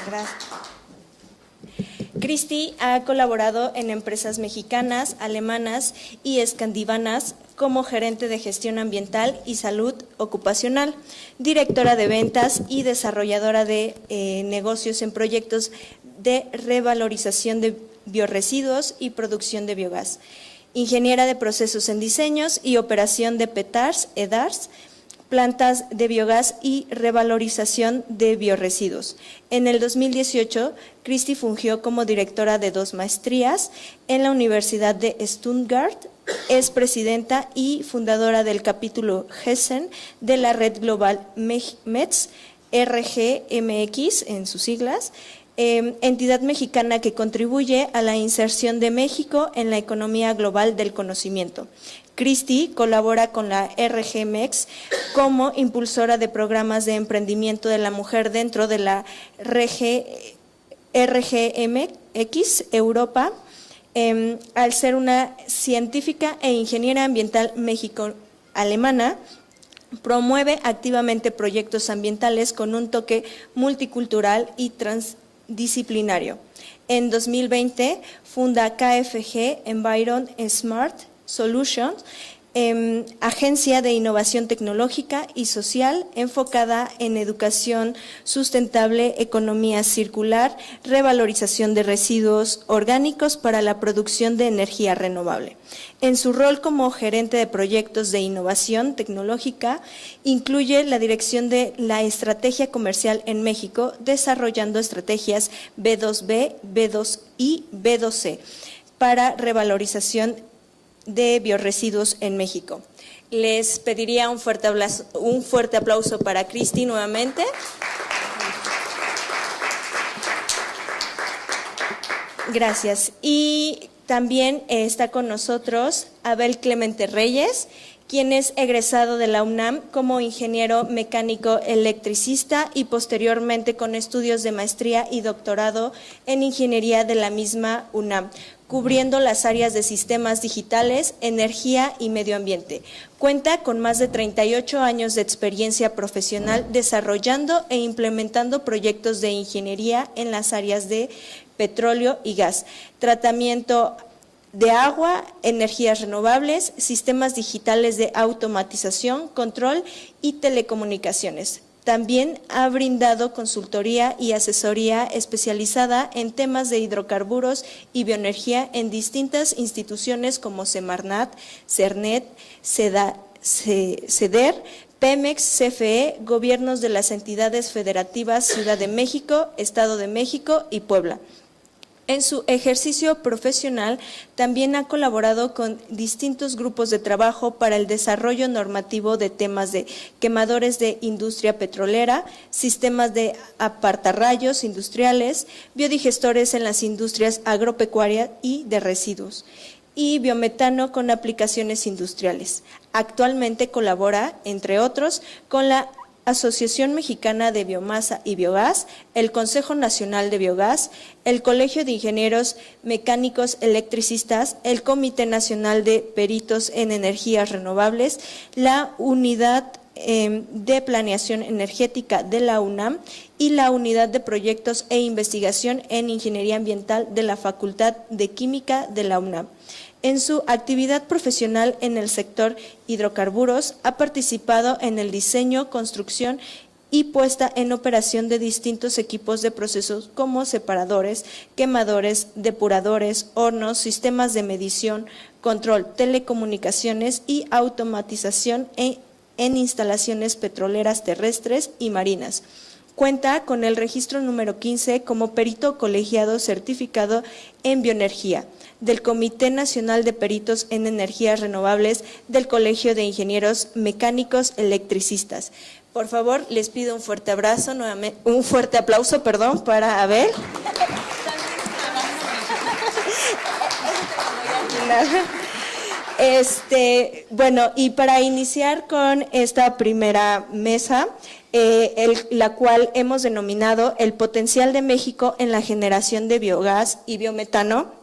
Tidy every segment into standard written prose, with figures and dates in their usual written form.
Gracias. Cristi ha colaborado en empresas mexicanas, alemanas y escandinavas como gerente de gestión ambiental y salud ocupacional, directora de ventas y desarrolladora de negocios en proyectos de revalorización de biorresiduos y producción de biogás, ingeniera de procesos en diseños y operación de PETARS, EDARS, plantas de biogás y revalorización de biorresiduos. En el 2018, Cristi fungió como directora de 2 maestrías en la Universidad de Stuttgart. Es presidenta y fundadora del capítulo Hessen de la Red Global METS, RGMX en sus siglas, entidad mexicana que contribuye a la inserción de México en la economía global del conocimiento. Cristi colabora con la RGMX como impulsora de programas de emprendimiento de la mujer dentro de la RGMX Europa, al ser una científica e ingeniera ambiental México-alemana. Promueve activamente proyectos ambientales con un toque multicultural y transdisciplinario. En 2020 funda KFG Environ Smart Solutions, agencia de innovación tecnológica y social enfocada en educación sustentable, economía circular, revalorización de residuos orgánicos para la producción de energía renovable. En su rol como gerente de proyectos de innovación tecnológica, incluye la dirección de la estrategia comercial en México, desarrollando estrategias B2B, B2 y B2C para revalorización de biorresiduos en México. Les pediría un fuerte aplauso para Cristi nuevamente. Gracias. Y también está con nosotros Abel Clemente Reyes, quien es egresado de la UNAM como ingeniero mecánico electricista y posteriormente con estudios de maestría y doctorado en ingeniería de la misma UNAM, cubriendo las áreas de sistemas digitales, energía y medio ambiente. Cuenta con más de 38 años de experiencia profesional desarrollando e implementando proyectos de ingeniería en las áreas de petróleo y gas, tratamiento de agua, energías renovables, sistemas digitales de automatización, control y telecomunicaciones. También ha brindado consultoría y asesoría especializada en temas de hidrocarburos y bioenergía en distintas instituciones como Semarnat, Cernet, CEDER, Pemex, CFE, gobiernos de las entidades federativas Ciudad de México, Estado de México y Puebla. En su ejercicio profesional también ha colaborado con distintos grupos de trabajo para el desarrollo normativo de temas de quemadores de industria petrolera, sistemas de apartarrayos industriales, biodigestores en las industrias agropecuarias y de residuos, y biometano con aplicaciones industriales. Actualmente colabora, entre otros, con la Asociación Mexicana de Biomasa y Biogás, el Consejo Nacional de Biogás, el Colegio de Ingenieros Mecánicos Electricistas, el Comité Nacional de Peritos en Energías Renovables, la Unidad de Planeación Energética de la UNAM y la Unidad de Proyectos e Investigación en Ingeniería Ambiental de la Facultad de Química de la UNAM. En su actividad profesional en el sector hidrocarburos, ha participado en el diseño, construcción y puesta en operación de distintos equipos de procesos como separadores, quemadores, depuradores, hornos, sistemas de medición, control, telecomunicaciones y automatización en instalaciones petroleras terrestres y marinas. Cuenta con el registro número 15 como perito colegiado certificado en bioenergía del Comité Nacional de Peritos en Energías Renovables del Colegio de Ingenieros Mecánicos Electricistas. Por favor, les pido un fuerte aplauso para Abel. Bueno, y para iniciar con esta primera mesa, la cual hemos denominado el potencial de México en la generación de biogás y biometano,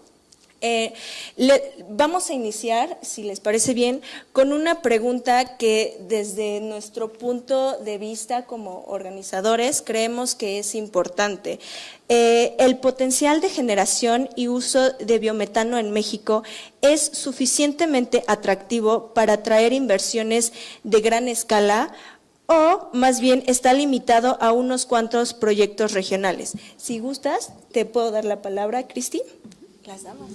Vamos a iniciar, si les parece bien, con una pregunta que desde nuestro punto de vista como organizadores creemos que es importante. ¿El potencial de generación y uso de biometano en México es suficientemente atractivo para atraer inversiones de gran escala o más bien está limitado a unos cuantos proyectos regionales? Si gustas, te puedo dar la palabra, Cristi. Las damas.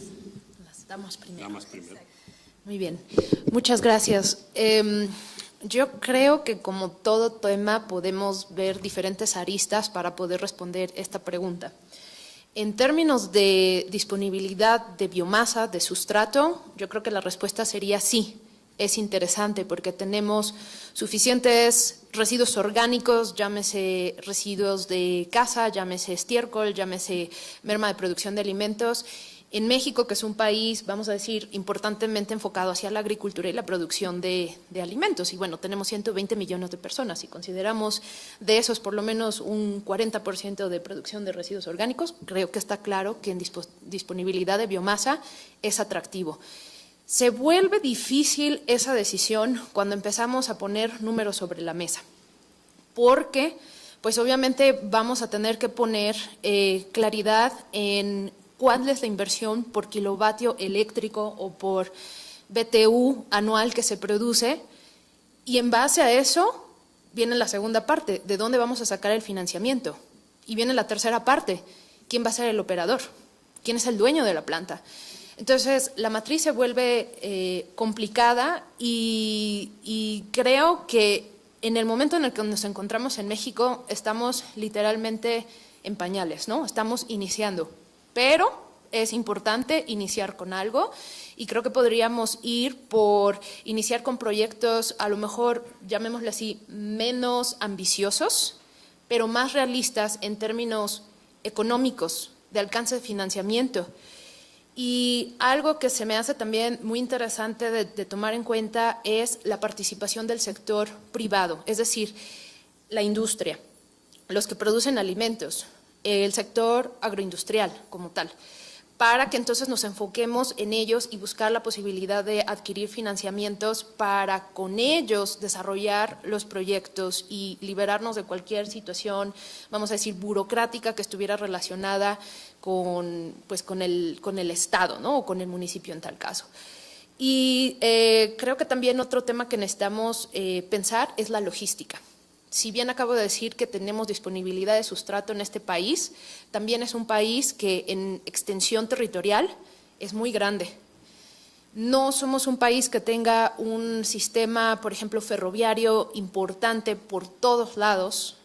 Las damas primero. Damas primero. Muy bien, muchas gracias. Yo creo que como todo tema podemos ver diferentes aristas para poder responder esta pregunta. En términos de disponibilidad de biomasa, de sustrato, yo creo que la respuesta sería sí. Es interesante porque tenemos suficientes residuos orgánicos, llámese residuos de caza, llámese estiércol, llámese merma de producción de alimentos. En México, que es un país, vamos a decir, importantemente enfocado hacia la agricultura y la producción de alimentos. Y bueno, tenemos 120 millones de personas. Si consideramos de esos por lo menos un 40% de producción de residuos orgánicos, creo que está claro que en disponibilidad de biomasa es atractivo. Se vuelve difícil esa decisión cuando empezamos a poner números sobre la mesa, porque pues obviamente vamos a tener que poner claridad en cuál es la inversión por kilovatio eléctrico o por BTU anual que se produce, y en base a eso viene la segunda parte, ¿de dónde vamos a sacar el financiamiento? Y viene la tercera parte, ¿quién va a ser el operador? ¿Quién es el dueño de la planta? Entonces, la matriz se vuelve complicada y creo que en el momento en el que nos encontramos en México estamos literalmente en pañales, ¿no? Estamos iniciando, pero es importante iniciar con algo y creo que podríamos ir por iniciar con proyectos a lo mejor, llamémosle así, menos ambiciosos, pero más realistas en términos económicos, de alcance de financiamiento. Y algo que se me hace también muy interesante de tomar en cuenta es la participación del sector privado, es decir, la industria, los que producen alimentos, el sector agroindustrial como tal, para que entonces nos enfoquemos en ellos y buscar la posibilidad de adquirir financiamientos para con ellos desarrollar los proyectos y liberarnos de cualquier situación, vamos a decir, burocrática que estuviera relacionada con el Estado, ¿no? O con el municipio en tal caso. Y creo que también otro tema que necesitamos pensar es la logística. Si bien acabo de decir que tenemos disponibilidad de sustrato en este país, también es un país que en extensión territorial es muy grande. No somos un país que tenga un sistema, por ejemplo, ferroviario importante por todos lados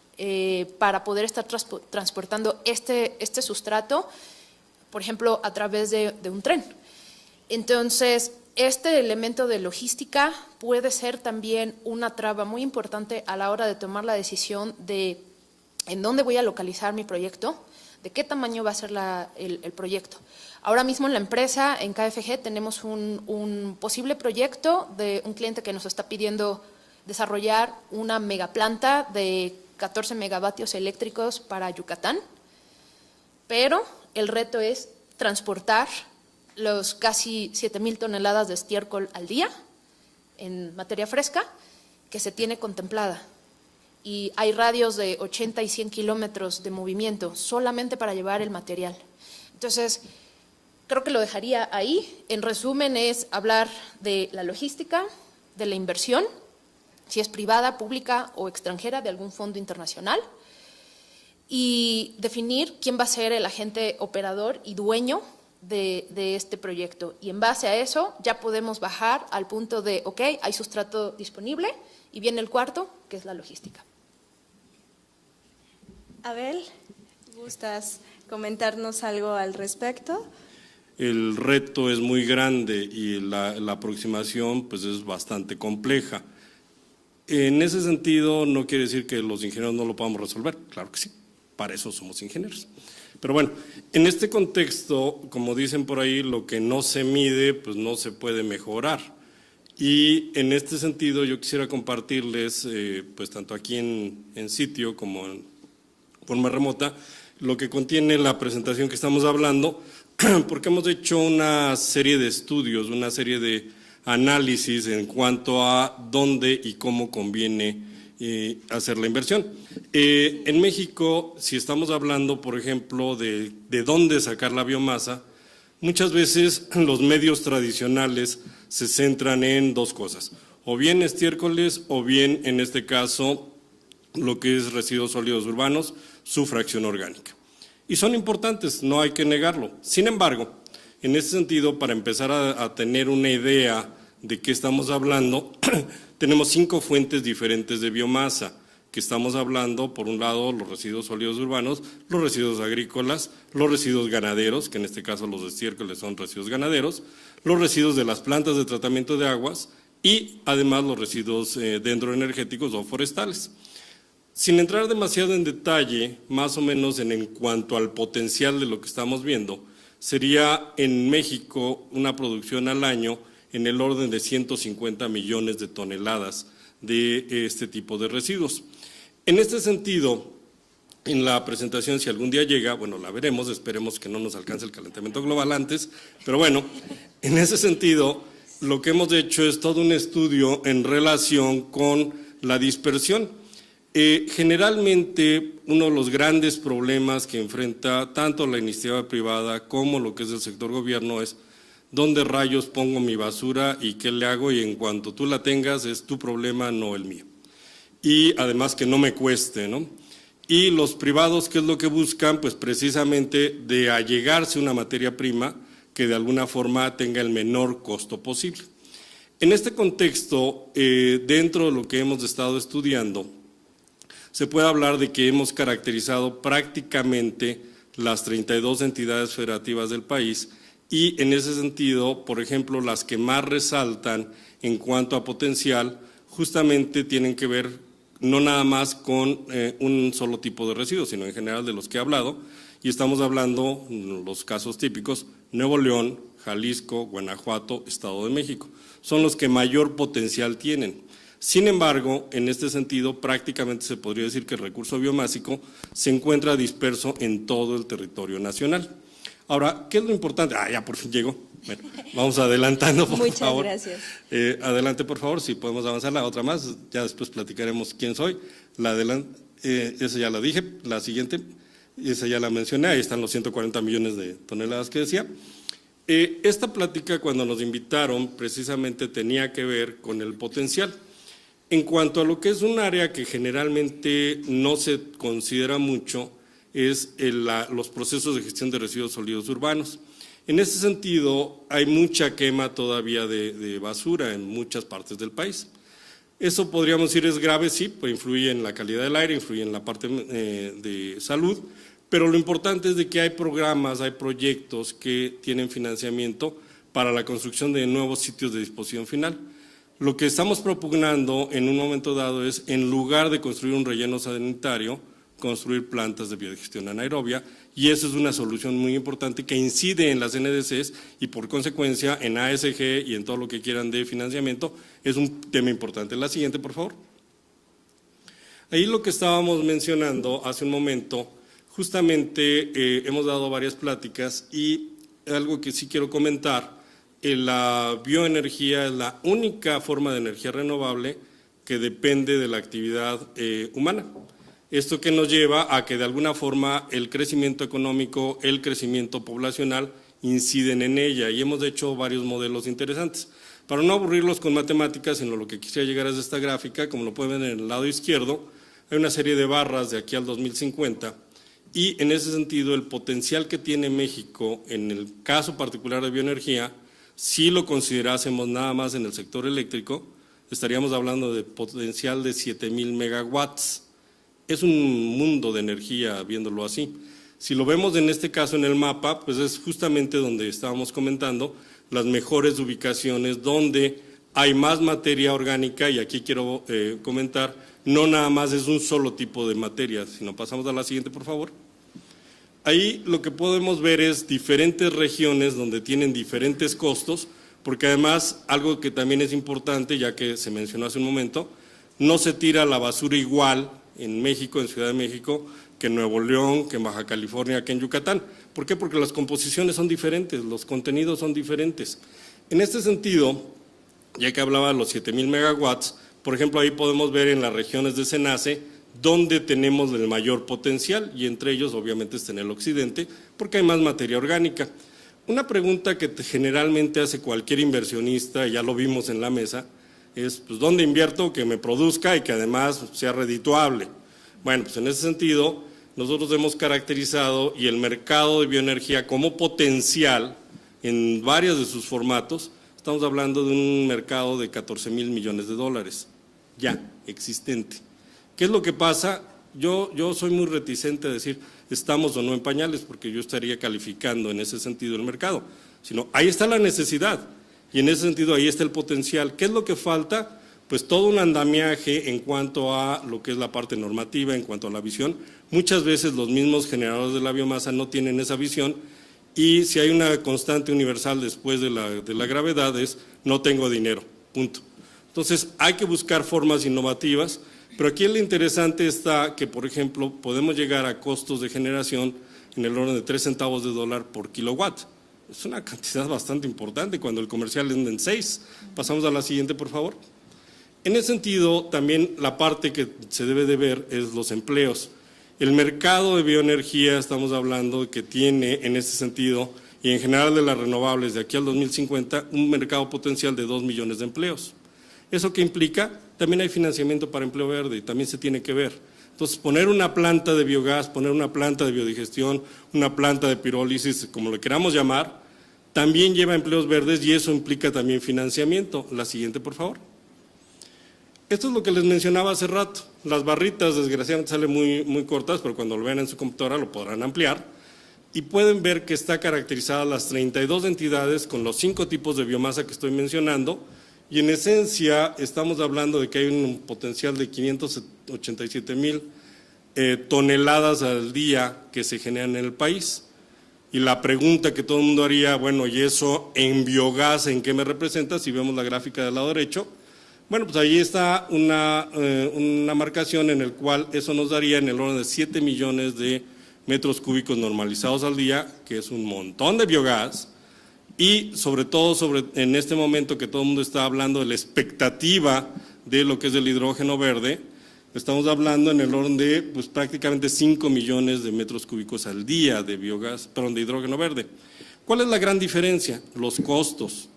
para poder estar transportando este sustrato, por ejemplo, a través de un tren. Entonces, este elemento de logística puede ser también una traba muy importante a la hora de tomar la decisión de en dónde voy a localizar mi proyecto, de qué tamaño va a ser el proyecto. Ahora mismo en la empresa, en KFG, tenemos un posible proyecto de un cliente que nos está pidiendo desarrollar una megaplanta de 14 megavatios eléctricos para Yucatán, pero el reto es transportar los casi 7,000 toneladas de estiércol al día en materia fresca que se tiene contemplada. Y hay radios de 80 y 100 kilómetros de movimiento solamente para llevar el material. Entonces, creo que lo dejaría ahí. En resumen, es hablar de la logística, de la inversión, si es privada, pública o extranjera, de algún fondo internacional, y definir quién va a ser el agente operador y dueño de este proyecto. Y en base a eso ya podemos bajar al punto de, ok, hay sustrato disponible y viene el cuarto, que es la logística. Abel, ¿gustas comentarnos algo al respecto? El reto es muy grande y la aproximación pues es bastante compleja. En ese sentido, no quiere decir que los ingenieros no lo podamos resolver, claro que sí, para eso somos ingenieros. Pero bueno, en este contexto, como dicen por ahí, lo que no se mide, pues no se puede mejorar. Y en este sentido yo quisiera compartirles, pues tanto aquí en sitio como en forma remota, lo que contiene la presentación que estamos hablando, porque hemos hecho una serie de estudios, una serie de análisis en cuanto a dónde y cómo conviene hacer la inversión. En México, si estamos hablando, por ejemplo, de dónde sacar la biomasa, muchas veces los medios tradicionales se centran en dos cosas, o bien estiércoles o bien, en este caso, lo que es residuos sólidos urbanos, su fracción orgánica. Y son importantes, no hay que negarlo. Sin embargo, en ese sentido, para empezar a tener una idea de qué estamos hablando, tenemos 5 fuentes diferentes de biomasa, que estamos hablando, por un lado, los residuos sólidos urbanos, los residuos agrícolas, los residuos ganaderos, que en este caso los estiércoles son residuos ganaderos, los residuos de las plantas de tratamiento de aguas y además los residuos dendroenergéticos o forestales. Sin entrar demasiado en detalle, más o menos en cuanto al potencial de lo que estamos viendo, sería en México una producción al año en el orden de 150 millones de toneladas de este tipo de residuos. En este sentido, en la presentación, si algún día llega, bueno, la veremos, esperemos que no nos alcance el calentamiento global antes, pero bueno, en ese sentido, lo que hemos hecho es todo un estudio en relación con la dispersión. Generalmente, uno de los grandes problemas que enfrenta tanto la iniciativa privada como lo que es el sector gobierno es ¿dónde rayos pongo mi basura y qué le hago? Y en cuanto tú la tengas es tu problema, no el mío. Y además que no me cueste, ¿no? Y los privados, ¿qué es lo que buscan? Pues precisamente de allegarse una materia prima que de alguna forma tenga el menor costo posible. En este contexto, dentro de lo que hemos estado estudiando, se puede hablar de que hemos caracterizado prácticamente las 32 entidades federativas del país y en ese sentido, por ejemplo, las que más resaltan en cuanto a potencial, justamente tienen que ver no nada más con un solo tipo de residuos, sino en general de los que he hablado, y estamos hablando, los casos típicos, Nuevo León, Jalisco, Guanajuato, Estado de México, son los que mayor potencial tienen. Sin embargo, en este sentido, prácticamente se podría decir que el recurso biomásico se encuentra disperso en todo el territorio nacional. Ahora, ¿qué es lo importante? Ya por fin llegó. Bueno, vamos adelantando, por favor. Muchas gracias. Adelante, por favor, si podemos avanzar la otra más, ya después platicaremos quién soy. Esa ya la dije, la siguiente, esa ya la mencioné, ahí están los 140 millones de toneladas que decía. Esta plática, cuando nos invitaron, precisamente tenía que ver con el potencial. En cuanto a lo que es un área que generalmente no se considera mucho, es los procesos de gestión de residuos sólidos urbanos. En ese sentido, hay mucha quema todavía de basura en muchas partes del país. Eso podríamos decir es grave, sí, pues influye en la calidad del aire, influye en la parte de salud, pero lo importante es de que hay programas, hay proyectos que tienen financiamiento para la construcción de nuevos sitios de disposición final. Lo que estamos propugnando en un momento dado es, en lugar de construir un relleno sanitario, construir plantas de biodigestión anaerobia, y eso es una solución muy importante que incide en las NDCs y por consecuencia en ASG y en todo lo que quieran de financiamiento, es un tema importante. La siguiente, por favor. Ahí lo que estábamos mencionando hace un momento, justamente hemos dado varias pláticas y algo que sí quiero comentar. La bioenergía es la única forma de energía renovable que depende de la actividad humana. Esto que nos lleva a que de alguna forma el crecimiento económico, el crecimiento poblacional inciden en ella y hemos hecho varios modelos interesantes. Para no aburrirlos con matemáticas, sino lo que quisiera llegar es esta gráfica, como lo pueden ver en el lado izquierdo, hay una serie de barras de aquí al 2050 y en ese sentido el potencial que tiene México en el caso particular de bioenergía, si lo considerásemos nada más en el sector eléctrico, estaríamos hablando de potencial de 7,000 megawatts. Es un mundo de energía viéndolo así. Si lo vemos en este caso en el mapa, pues es justamente donde estábamos comentando, las mejores ubicaciones donde hay más materia orgánica y aquí quiero comentar, no nada más es un solo tipo de materia, sino pasamos a la siguiente, por favor. Ahí lo que podemos ver es diferentes regiones donde tienen diferentes costos, porque además algo que también es importante, ya que se mencionó hace un momento, no se tira la basura igual en México, en Ciudad de México, que en Nuevo León, que en Baja California, que en Yucatán. ¿Por qué? Porque las composiciones son diferentes, los contenidos son diferentes. En este sentido, ya que hablaba de los 7,000 megawatts, por ejemplo, ahí podemos ver en las regiones de SENACE donde tenemos el mayor potencial, y entre ellos obviamente está en el occidente, porque hay más materia orgánica. Una pregunta que generalmente hace cualquier inversionista, ya lo vimos en la mesa, es pues, ¿dónde invierto que me produzca y que además sea redituable? Bueno, pues en ese sentido, nosotros hemos caracterizado y el mercado de bioenergía como potencial en varios de sus formatos. Estamos hablando de un mercado de 14,000 millones de dólares, ya existente. ¿Qué es lo que pasa? Yo soy muy reticente a decir estamos o no en pañales, porque yo estaría calificando en ese sentido el mercado, sino ahí está la necesidad y en ese sentido ahí está el potencial. ¿Qué es lo que falta? Pues todo un andamiaje en cuanto a lo que es la parte normativa, en cuanto a la visión. Muchas veces los mismos generadores de la biomasa no tienen esa visión, y si hay una constante universal después de la gravedad es no tengo dinero, punto. Entonces hay que buscar formas innovativas, pero aquí lo interesante está que, por ejemplo, podemos llegar a costos de generación en el orden de 3 centavos de dólar por kilowatt. Es una cantidad bastante importante cuando el comercial anda en 6. Pasamos a la siguiente, por favor. En ese sentido, también la parte que se debe de ver es los empleos. El mercado de bioenergía, estamos hablando que tiene en ese sentido, y en general de las renovables de aquí al 2050, un mercado potencial de 2 millones de empleos. ¿Eso qué implica? También hay financiamiento para empleo verde y también se tiene que ver. Entonces, poner una planta de biogás, poner una planta de biodigestión, una planta de pirólisis, como lo queramos llamar, también lleva empleos verdes y eso implica también financiamiento. La siguiente, por favor. Esto es lo que les mencionaba hace rato. Las barritas, desgraciadamente, salen muy cortas, pero cuando lo vean en su computadora lo podrán ampliar. Y pueden ver que está caracterizada las 32 entidades con los 5 tipos de biomasa que estoy mencionando. Y en esencia estamos hablando de que hay un potencial de 587,000 toneladas al día que se generan en el país. Y la pregunta que todo el mundo haría, bueno, ¿y eso en biogás en qué me representa? Si vemos la gráfica del lado derecho, bueno, pues ahí está una marcación en el cual eso nos daría en el orden de 7 millones de metros cúbicos normalizados al día, que es un montón de biogás. Y sobre todo en este momento que todo el mundo está hablando de la expectativa de lo que es el hidrógeno verde, estamos hablando en el orden de pues, prácticamente 5 millones de metros cúbicos al día de biogás, perdón, de hidrógeno verde. ¿Cuál es la gran diferencia? Los costos.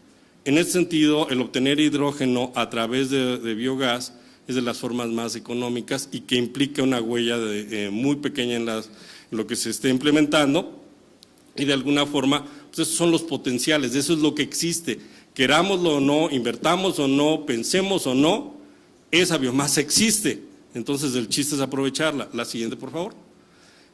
En este sentido, el obtener hidrógeno a través de biogás es de las formas más económicas y que implica una huella muy pequeña en lo que se esté implementando, y de alguna forma pues esos son los potenciales, eso es lo que existe, querámoslo o no, invertamos o no, pensemos o no, esa biomasa existe, entonces el chiste es aprovecharla. La siguiente, por favor.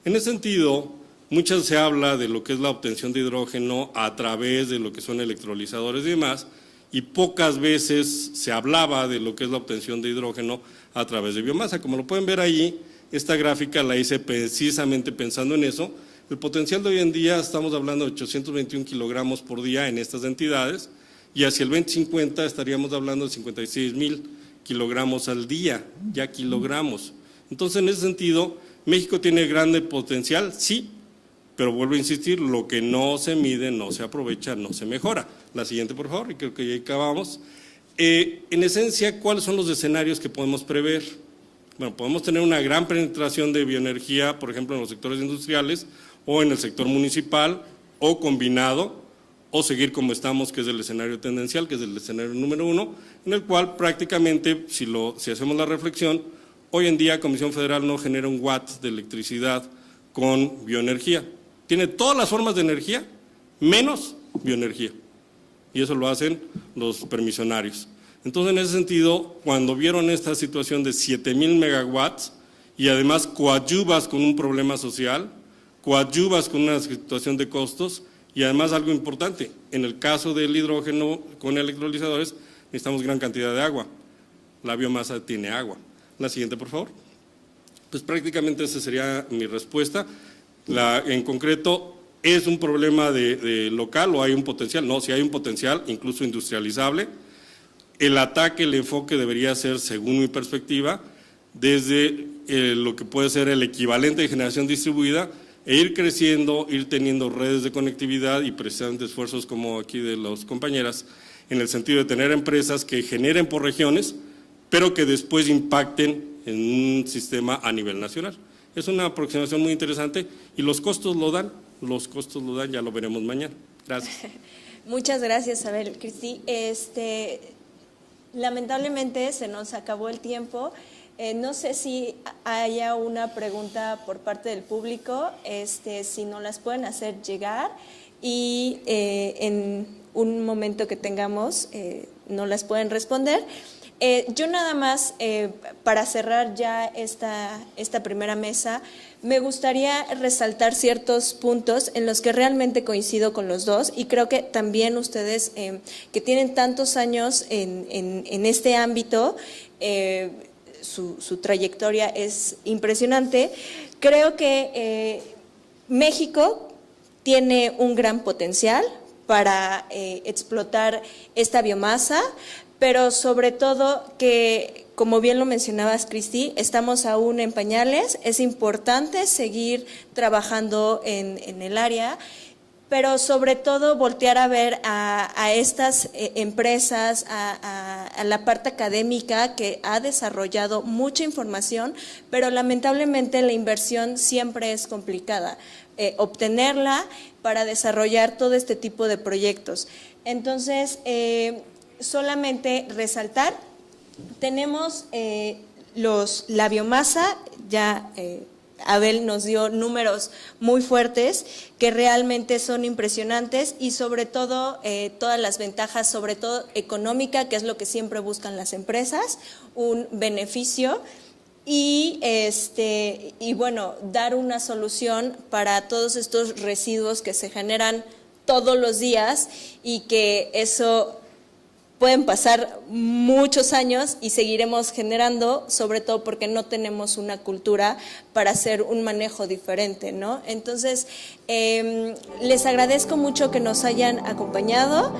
En ese sentido, muchas se habla de lo que es la obtención de hidrógeno a través de lo que son electrolizadores y demás, y pocas veces se hablaba de lo que es la obtención de hidrógeno a través de biomasa. Como lo pueden ver ahí, esta gráfica la hice precisamente pensando en eso. El potencial de hoy en día estamos hablando de 821 kilogramos por día en estas entidades, y hacia el 2050 estaríamos hablando de 56,000 kilogramos al día, ya kilogramos. Entonces, en ese sentido, México tiene grande potencial, sí, pero vuelvo a insistir, lo que no se mide, no se aprovecha, no se mejora. La siguiente, por favor, y creo que ya acabamos. En esencia, ¿cuáles son los escenarios que podemos prever? Bueno, podemos tener una gran penetración de bioenergía, por ejemplo, en los sectores industriales, o en el sector municipal, o combinado, o seguir como estamos, que es el escenario tendencial, que es el escenario número 1, en el cual prácticamente, si hacemos la reflexión, hoy en día Comisión Federal no genera un watt de electricidad con bioenergía. Tiene todas las formas de energía, menos bioenergía, y eso lo hacen los permisionarios. Entonces, en ese sentido, cuando vieron esta situación de 7,000 megawatts, y además coadyuvas con un problema social, coadyuvas con una situación de costos, y además algo importante, en el caso del hidrógeno con electrolizadores necesitamos gran cantidad de agua, la biomasa tiene agua. La siguiente, por favor. Pues prácticamente esa sería mi respuesta. En concreto, ¿es un problema de local o hay un potencial? No, si hay un potencial, incluso industrializable. El ataque, el enfoque debería ser, según mi perspectiva, desde lo que puede ser el equivalente de generación distribuida e ir creciendo, ir teniendo redes de conectividad y precisamente esfuerzos como aquí de las compañeras, en el sentido de tener empresas que generen por regiones, pero que después impacten en un sistema a nivel nacional. Es una aproximación muy interesante y los costos lo dan, ya lo veremos mañana. Gracias. Muchas gracias, Abel. Cristi, lamentablemente se nos acabó el tiempo. No sé si haya una pregunta por parte del público, si no las pueden hacer llegar y en un momento que tengamos no las pueden responder. Yo nada más, para cerrar ya esta primera mesa, me gustaría resaltar ciertos puntos en los que realmente coincido con los dos y creo que también ustedes que tienen tantos años en este ámbito, su trayectoria es impresionante. Creo que México tiene un gran potencial para explotar esta biomasa, pero sobre todo que, como bien lo mencionabas, Cristi, estamos aún en pañales, es importante seguir trabajando en el área, pero sobre todo voltear a ver a estas empresas, a la parte académica que ha desarrollado mucha información, pero lamentablemente la inversión siempre es complicada, obtenerla para desarrollar todo este tipo de proyectos. Entonces, solamente resaltar, tenemos la biomasa, ya Abel nos dio números muy fuertes que realmente son impresionantes y sobre todo todas las ventajas, sobre todo económica, que es lo que siempre buscan las empresas, un beneficio y bueno, dar una solución para todos estos residuos que se generan todos los días y que eso pueden pasar muchos años y seguiremos generando, sobre todo porque no tenemos una cultura para hacer un manejo diferente, ¿no? Entonces, les agradezco mucho que nos hayan acompañado